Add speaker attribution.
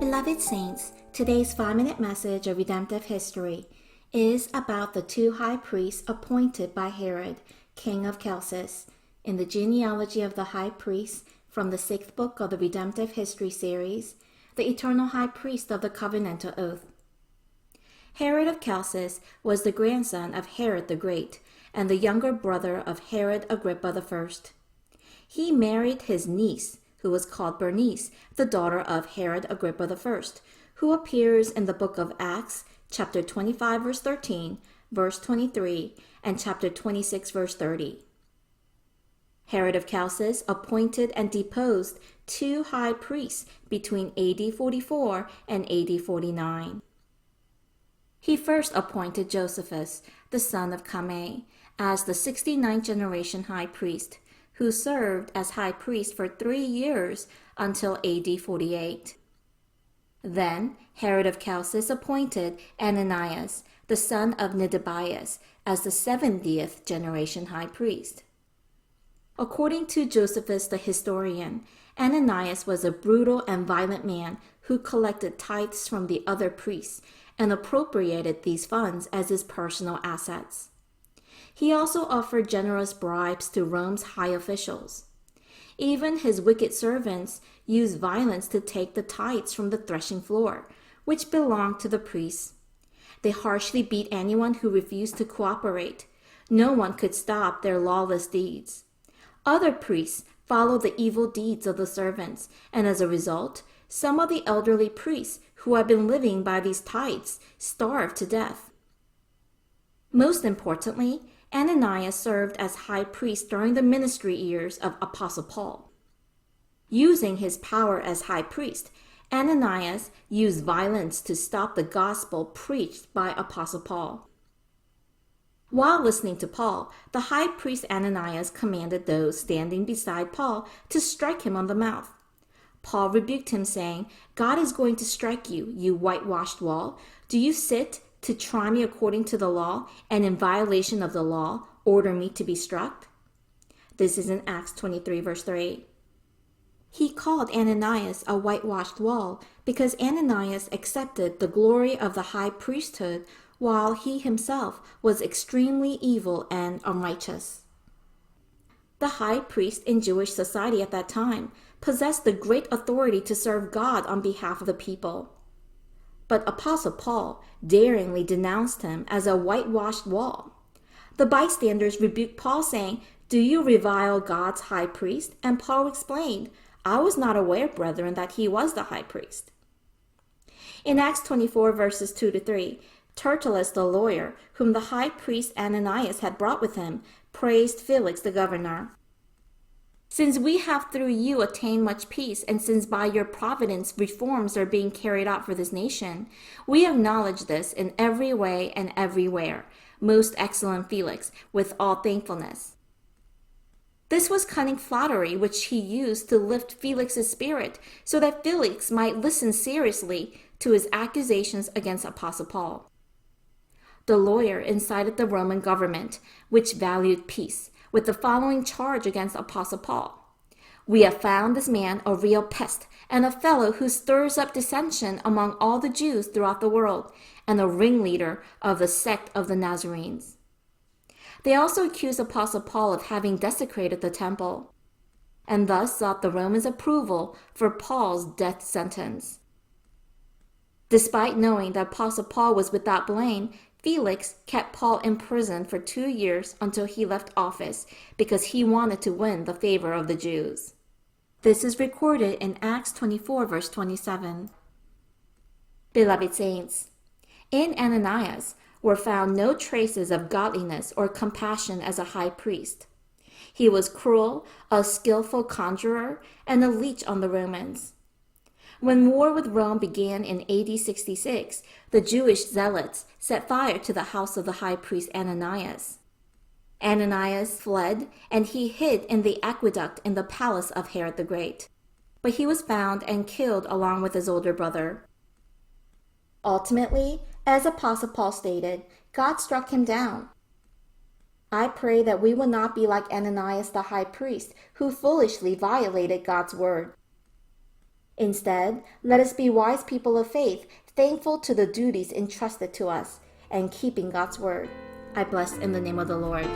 Speaker 1: Beloved Saints, today's 5-minute message of redemptive history is about the two high priests appointed by Herod, king of Chalcis, in the genealogy of the high priests from the 6th book of the redemptive history series, the eternal high priest of the covenantal oath. Herod of Chalcis was the grandson of Herod the Great and the younger brother of Herod Agrippa I. He married his niece, who was called Bernice, the daughter of Herod Agrippa I, who appears in the book of Acts, chapter 25, verse 13, verse 23, and chapter 26, verse 30. Herod of Chalcis appointed and deposed two high priests between AD 44 and AD 49. He first appointed Josephus, the son of Chame, as the 69th generation high priest, who served as high priest for 3 years until AD 48. Then Herod of Chalcis appointed Ananias, the son of Nidibias, as the 70th generation high priest. According to Josephus the historian, Ananias was a brutal and violent man who collected tithes from the other priests and appropriated these funds as his personal assets. He also offered generous bribes to Rome's high officials. Even his wicked servants used violence to take the tithes from the threshing floor, which belonged to the priests. They harshly beat anyone who refused to cooperate. No one could stop their lawless deeds. Other priests followed the evil deeds of the servants, and as a result, some of the elderly priests who had been living by these tithes starved to death. Most importantly, Ananias served as high priest during the ministry years of Apostle Paul. Using his power as high priest, Ananias used violence to stop the gospel preached by Apostle Paul. While listening to Paul, the high priest Ananias commanded those standing beside Paul to strike him on the mouth. Paul rebuked him, saying, "God is going to strike you, you whitewashed wall. Do you sit to try me according to the law, and in violation of the law, order me to be struck?" This is in Acts 23, verse 3. He called Ananias a whitewashed wall because Ananias accepted the glory of the high priesthood while he himself was extremely evil and unrighteous. The high priest in Jewish society at that time possessed the great authority to serve God on behalf of the people. But Apostle Paul daringly denounced him as a whitewashed wall. The bystanders rebuked Paul, saying, "Do you revile God's high priest?" And Paul explained, "I was not aware, brethren, that he was the high priest." In Acts 24, verses 2-3, Tertullus the lawyer, whom the high priest Ananias had brought with him, praised Felix the governor. "Since we have through you attained much peace, and since by your providence reforms are being carried out for this nation, we acknowledge this in every way and everywhere, most excellent Felix, with all thankfulness." This was cunning flattery which he used to lift Felix's spirit so that Felix might listen seriously to his accusations against Apostle Paul. The lawyer incited the Roman government, which valued peace, with the following charge against Apostle Paul: "We have found this man a real pest and a fellow who stirs up dissension among all the Jews throughout the world, and a ringleader of the sect of the Nazarenes." They also accused Apostle Paul of having desecrated the temple, and thus sought the Romans' approval for Paul's death sentence. Despite knowing that Apostle Paul was without blame, Felix kept Paul in prison for 2 years until he left office because he wanted to win the favor of the Jews. This is recorded in Acts 24, verse 27. Beloved Saints, in Ananias were found no traces of godliness or compassion as a high priest. He was cruel, a skillful conjurer, and a leech on the Romans. When war with Rome began in AD 66, the Jewish zealots set fire to the house of the high priest Ananias. Ananias fled, and he hid in the aqueduct in the palace of Herod the Great. But he was found and killed along with his older brother. Ultimately, as Apostle Paul stated, God struck him down. I pray that we will not be like Ananias the high priest, who foolishly violated God's word. Instead, let us be wise people of faith, thankful to the duties entrusted to us, and keeping God's word. I bless in the name of the Lord.